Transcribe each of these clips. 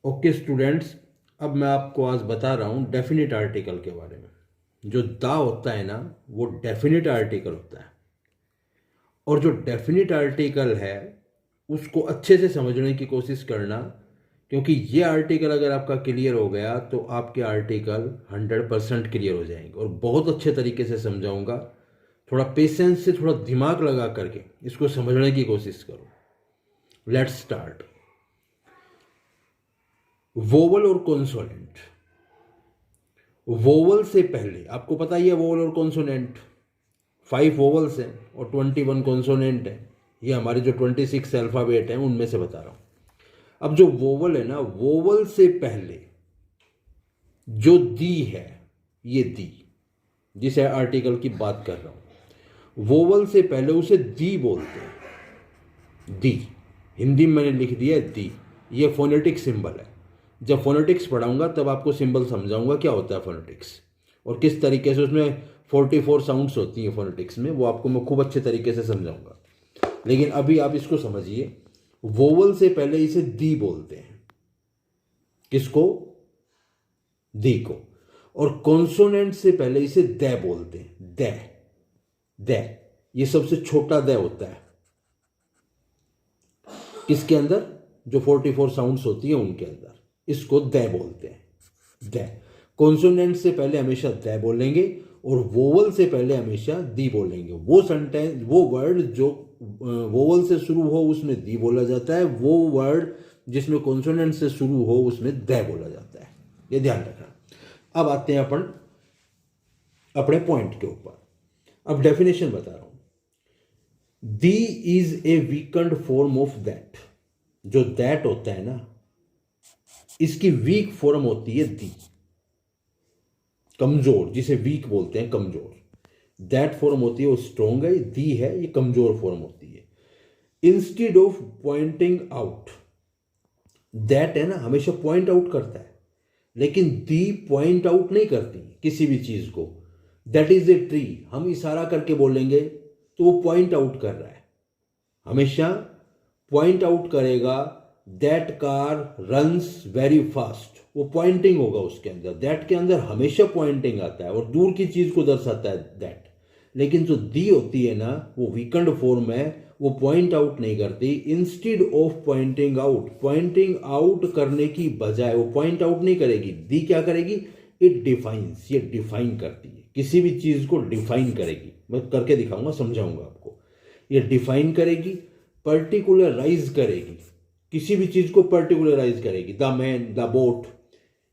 Okay students, अब मैं आपको आज बता रहा हूँ डेफिनेट आर्टिकल के बारे में। जो दा होता है ना, वो डेफिनेट आर्टिकल होता है। और जो डेफिनेट आर्टिकल है उसको अच्छे से समझने की कोशिश करना, क्योंकि ये आर्टिकल अगर आपका क्लियर हो गया तो आपके आर्टिकल 100% क्लियर हो जाएंगे। और बहुत अच्छे तरीके से समझाऊंगा। थोड़ा पेशेंस से, थोड़ा दिमाग लगा करके इसको समझने की कोशिश करो। Let's start. वोवल और कॉन्सोनेंट। वोवल से पहले आपको पता ही है, वोवल और कॉन्सोनेंट 5 वोवल्स हैं और 21 कॉन्सोनेंट है। ये हमारे जो 26 अल्फ़ाबेट हैं उनमें से बता रहा हूँ। अब जो वोवल है ना, वोवल से पहले जो दी है, ये दी जिस आर्टिकल की बात कर रहा हूँ, वोवल से पहले उसे दी बोलते हैं। दी हिंदी में मैंने लिख दिया है दी। ये फोनेटिक सिंबल है। जब फोनेटिक्स पढ़ाऊंगा तब आपको सिंबल समझाऊंगा क्या होता है फोनेटिक्स और किस तरीके से उसमें 44 साउंड्स होती हैं फोनेटिक्स में, वो आपको मैं खूब अच्छे तरीके से समझाऊंगा। लेकिन अभी आप इसको समझिए। वोवल से पहले इसे दी बोलते हैं। किसको? दी को। और कॉन्सोनेंट से पहले इसे द बोलते हैं। द द ये सबसे छोटा द होता है किसके अंदर? जो 44 साउंड्स होती हैं उनके अंदर। इसको द बोलते हैं। द कॉन्सोनेंट से पहले हमेशा द बोलेंगे और वोवल से पहले हमेशा दी बोलेंगे। वो सेंटेंस, वो वर्ड जो वोवल से शुरू हो उसमें दी बोला जाता है। वो वर्ड जिसमें कॉन्सोनेंट से शुरू हो उसमें द बोला जाता है। ये ध्यान रखना। अब आते हैं अपन अपने पॉइंट के ऊपर। अब डेफिनेशन बता रहा हूं। The is a weakened form of that. जो दैट होता है ना, इसकी वीक फॉर्म होती है दी। कमजोर, जिसे वीक बोलते हैं, कमजोर। दैट फॉर्म होती है वो स्ट्रोंग है, दी है ये कमजोर फॉर्म होती है। Instead of pointing out, that है ना हमेशा पॉइंट आउट करता है, लेकिन दी पॉइंट आउट नहीं करती किसी भी चीज को। दैट इज ए ट्री, हम इशारा करके बोलेंगे तो वो पॉइंट आउट कर रहा है, हमेशा पॉइंट आउट करेगा। That car runs very fast, वो पॉइंटिंग होगा उसके अंदर। दैट के अंदर हमेशा पॉइंटिंग आता है और दूर की चीज को दर्शाता है दैट। लेकिन जो दी होती है ना, वो वीकेंड फॉर्म है, वो पॉइंट आउट नहीं करती। Instead of pointing out, pointing out करने की बजाय वो पॉइंट आउट नहीं करेगी। दी क्या करेगी? इट डिफाइंस, ये डिफाइन करती है, किसी भी चीज को डिफाइन करेगी। मैं करके दिखाऊंगा, समझाऊंगा आपको। ये डिफाइन करेगी, पर्टिकुलराइज करेगी, किसी भी चीज को पर्टिकुलराइज करेगी। द मैन, द बोट,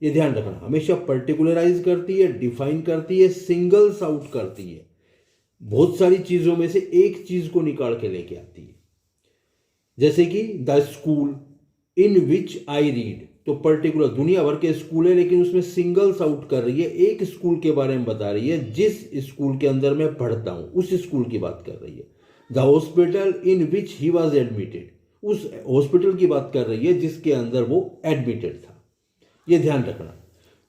ये ध्यान रखना, हमेशा पर्टिकुलराइज करती है, डिफाइन करती है, सिंगल्स आउट करती है। बहुत सारी चीजों में से एक चीज को निकाल के लेके आती है। जैसे कि the school in which I read, तो पर्टिकुलर दुनिया भर के स्कूल है लेकिन उसमें सिंगल्स आउट कर रही है, एक स्कूल के बारे में बता रही है, जिस स्कूल के अंदर मैं पढ़ता हूं उस स्कूल की बात कर रही है। The hospital in which he was admitted, उस हॉस्पिटल की बात कर रही है जिसके अंदर वो एडमिटेड था। ये ध्यान रखना।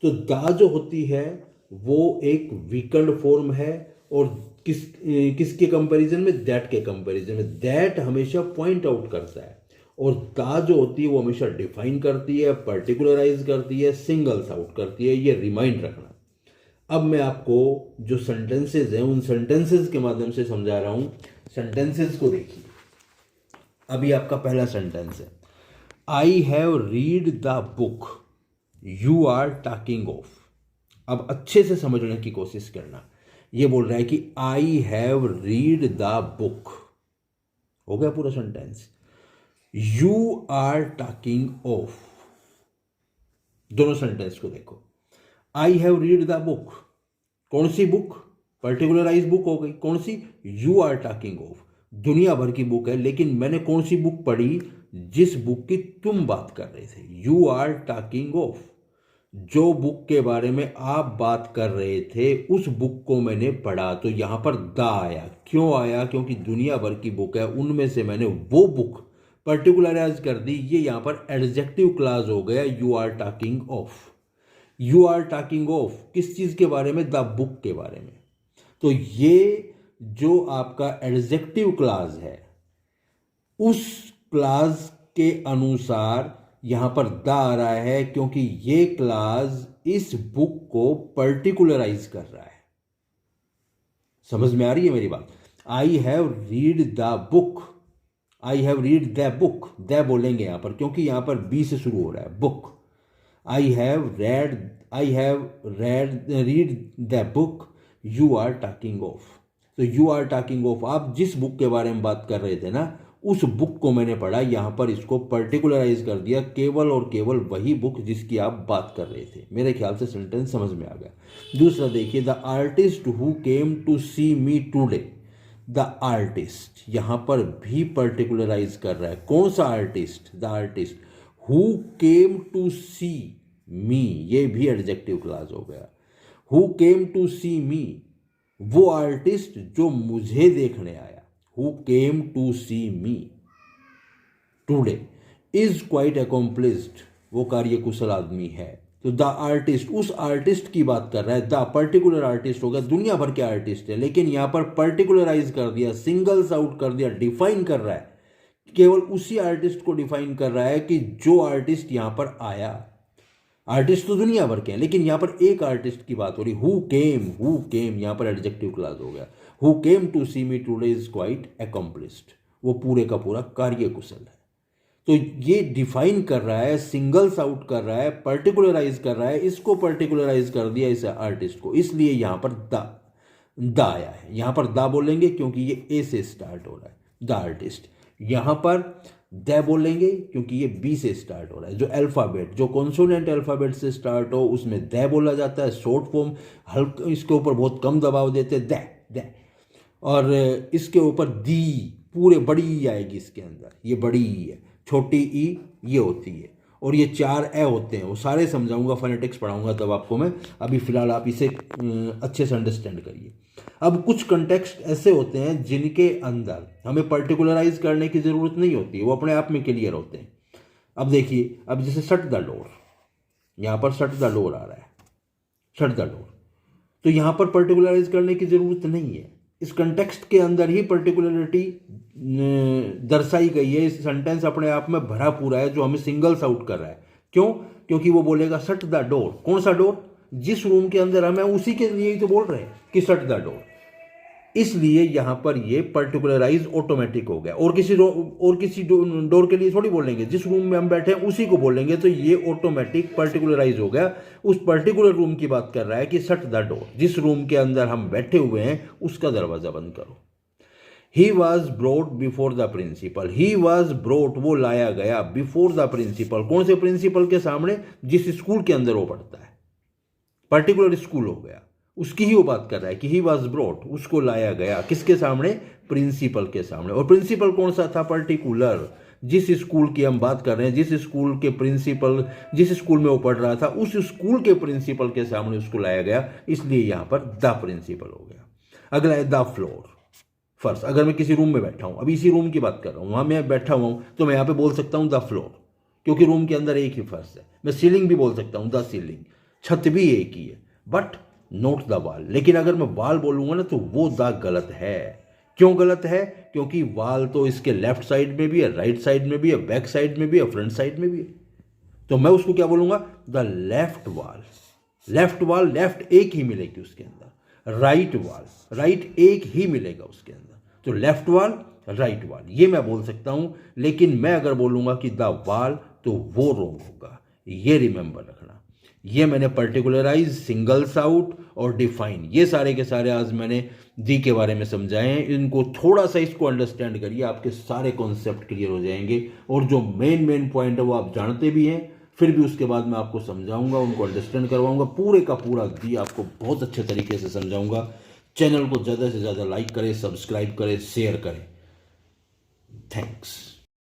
तो दा जो होती है वो एक वीकेंड फॉर्म है। और किसके कंपैरिजन में? दैट के कंपैरिजन में। दैट हमेशा पॉइंट आउट करता है और दा जो होती है वो हमेशा डिफाइन करती है, पर्टिकुलराइज करती है, सिंगल्स आउट करती है। ये रिमाइंड रखना। अब मैं आपको जो सेंटेंसेज हैं उन सेंटेंसेज के माध्यम से समझा रहा हूं। सेंटेंसेज को देखिए। अभी आपका पहला सेंटेंस है, I have read the book you are talking of. अब अच्छे से समझने की कोशिश करना। ये बोल रहा है कि I have read the book, हो गया पूरा sentence. You are talking of, दोनों सेंटेंस को देखो। I have read the book, कौन सी बुक? पर्टिकुलराइज बुक हो गई। कौन सी? यू आर टॉकिंग ऑफ, दुनिया भर की बुक है, लेकिन मैंने कौन सी बुक पढ़ी? जिस बुक की तुम बात कर रहे थे। यू आर टॉकिंग ऑफ, जो बुक के बारे में आप बात कर रहे थे उस बुक को मैंने पढ़ा। तो यहां पर द आया। क्यों आया? क्योंकि दुनिया भर की बुक है, उनमें से मैंने वो बुक पर्टिकुलराइज कर दी। ये यहां पर एडजेक्टिव क्लॉज हो गया, you are talking of. You are talking of किस चीज के बारे में? द बुक के बारे में। तो ये जो आपका एडजेक्टिव क्लॉज है, उस क्लॉज के अनुसार यहाँ पर द आ रहा है क्योंकि ये क्लास इस बुक को पर्टिकुलराइज कर रहा है। समझ में आ रही है मेरी बात? आई have read the book, I have read the book, the बोलेंगे यहाँ पर क्योंकि यहाँ पर बी से शुरू हो रहा है, book. I have read read the book you are talking of. तो यू आर टॉकिंग ऑफ, आप जिस बुक के बारे में बात कर रहे थे ना, उस बुक को मैंने पढ़ा। यहाँ पर इसको पर्टिकुलराइज कर दिया, केवल और केवल वही बुक जिसकी आप बात कर रहे थे। मेरे ख्याल से सेंटेंस समझ में आ गया। दूसरा देखिए, the artist who came to see me today. The artist यहाँ पर भी पर्टिकुलराइज कर रहा है। कौन सा artist? The artist who came to see me, ये भी एडजेक्टिव क्लास हो गया। हु केम टू सी मी, वो आर्टिस्ट जो मुझे देखने आया। Who came to see me today is quite accomplished, वो कार्यकुशल आदमी है। तो द आर्टिस्ट, उस आर्टिस्ट की बात कर रहा है। द पर्टिकुलर आर्टिस्ट होगा, दुनिया भर के आर्टिस्ट है, लेकिन यहाँ पर पर्टिकुलराइज कर दिया, सिंगल्स आउट कर दिया, डिफाइन कर रहा है। केवल उसी आर्टिस्ट को डिफाइन कर रहा है कि जो आर्टिस्ट यहाँ पर आया। आर्टिस्ट तो दुनिया भर के हैं, लेकिन यहाँ पर एक आर्टिस्ट की बात हो रही। हु केम यहाँ पर एडजेक्टिव क्लास हो गया। Who came to see me today is quite accomplished, वो पूरे का पूरा कार्यकुशल है। तो ये डिफाइन कर रहा है, सिंगल्स आउट कर रहा है, पर्टिकुलराइज कर रहा है। इसको पर्टिकुलराइज कर दिया इस आर्टिस्ट को, इसलिए यहाँ पर द आया है। यहाँ पर द बोलेंगे क्योंकि ये ए से स्टार्ट हो रहा है, द आर्टिस्ट। यहाँ पर द बोलेंगे क्योंकि ये बी से स्टार्ट हो रहा है। जो अल्फ़ाबेट, जो कॉन्सोनेंट अल्फ़ाबेट से स्टार्ट हो उसमें द बोला जाता है। शॉर्ट फॉर्म हल्का, इसके ऊपर बहुत कम दबाव देते हैं, द। और इसके ऊपर दी, पूरे बड़ी ई आएगी इसके अंदर, ये बड़ी ई है। छोटी ई ये होती है, और ये 4 ए होते हैं। वो सारे समझाऊंगा, फोनेटिक्स पढ़ाऊंगा तब आपको मैं। अभी फ़िलहाल आप इसे अच्छे से अंडरस्टैंड करिए। अब कुछ कंटेक्स्ट ऐसे होते हैं जिनके अंदर हमें पर्टिकुलराइज करने की ज़रूरत नहीं होती, वो अपने आप में क्लियर होते हैं। अब देखिए, अब जैसे शट द डोर, यहाँ पर शट द डोर आ रहा है, शट द डोर। तो यहाँ पर पर्टिकुलराइज करने की ज़रूरत नहीं है। इस कंटेक्स्ट के अंदर ही पर्टिकुलरिटी दर्शाई गई है। इस सेंटेंस अपने आप में भरा पूरा है, जो हमें सिंगल्स आउट कर रहा है। क्यों? क्योंकि वो बोलेगा शट द डोर। कौन सा डोर? जिस रूम के अंदर हमें, उसी के लिए तो बोल रहे हैं कि शट द डोर। इसलिए यहाँ पर ये पर्टिकुलराइज ऑटोमेटिक हो गया। और किसी डोर के लिए थोड़ी बोलेंगे, जिस रूम में हम बैठे हैं उसी को बोलेंगे, तो ये ऑटोमेटिक पर्टिकुलराइज हो गया। उस पर्टिकुलर रूम की बात कर रहा है कि शट द डोर, जिस रूम के अंदर हम बैठे हुए हैं उसका दरवाजा बंद करो। He was brought before the principal. He was brought, वो लाया गया, बिफोर द प्रिंसिपल, कौन से प्रिंसिपल के सामने? जिस स्कूल के अंदर वो पढ़ता है। पर्टिकुलर स्कूल हो गया, उसकी ही वो बात कर रहा है कि ही वॉज ब्रोट, उसको लाया गया, किसके सामने? प्रिंसिपल के सामने। और प्रिंसिपल कौन सा था? पर्टिकुलर, जिस स्कूल की हम बात कर रहे हैं, जिस स्कूल के प्रिंसिपल, जिस स्कूल में वो पढ़ रहा था, उस स्कूल के प्रिंसिपल के सामने उसको लाया गया, इसलिए यहाँ पर द प्रिंसिपल हो गया। अगला है द फ्लोर, फर्श। अगर मैं किसी रूम में बैठा हूँ, अभी इसी रूम की बात कर रहा हूँ, वहाँ मैं बैठा हुआ हूँ, तो मैं यहाँ पे बोल सकता हूँ द फ्लोर, क्योंकि रूम के अंदर एक ही फर्श है। मैं सीलिंग भी बोल सकता हूँ द सीलिंग, छत भी एक ही है, बट नोट द वाल। लेकिन अगर मैं वाल बोलूँगा ना, तो वो द गलत है। क्यों गलत है? क्योंकि वाल तो इसके लेफ्ट साइड में भी है, राइट साइड में भी है, बैक साइड में भी है, फ्रंट साइड में भी है। तो मैं उसको क्या बोलूँगा? द लेफ्ट वाल। लेफ्ट वाल, लेफ्ट एक ही मिलेगी उसके अंदर। राइट वाल, राइट एक ही मिलेगा उसके अंदर। तो लेफ्ट वाल, राइट वाल, ये मैं बोल सकता हूँ। लेकिन मैं अगर बोलूँगा कि द वाल, तो वो रॉन्ग होगा। ये रिमेंबर रखना। ये मैंने पर्टिकुलराइज, सिंगल्स आउट और डिफाइन, ये सारे के सारे आज मैंने दी के बारे में समझाए हैं। इनको थोड़ा सा इसको अंडरस्टैंड करिए, आपके सारे कॉन्सेप्ट क्लियर हो जाएंगे। और जो मेन पॉइंट है वो आप जानते भी हैं, फिर भी उसके बाद मैं आपको समझाऊंगा, उनको अंडरस्टैंड करवाऊंगा। पूरे का पूरा दी आपको बहुत अच्छे तरीके से समझाऊंगा। चैनल को ज़्यादा से ज़्यादा लाइक करें, सब्सक्राइब करें, शेयर करें। थैंक्स।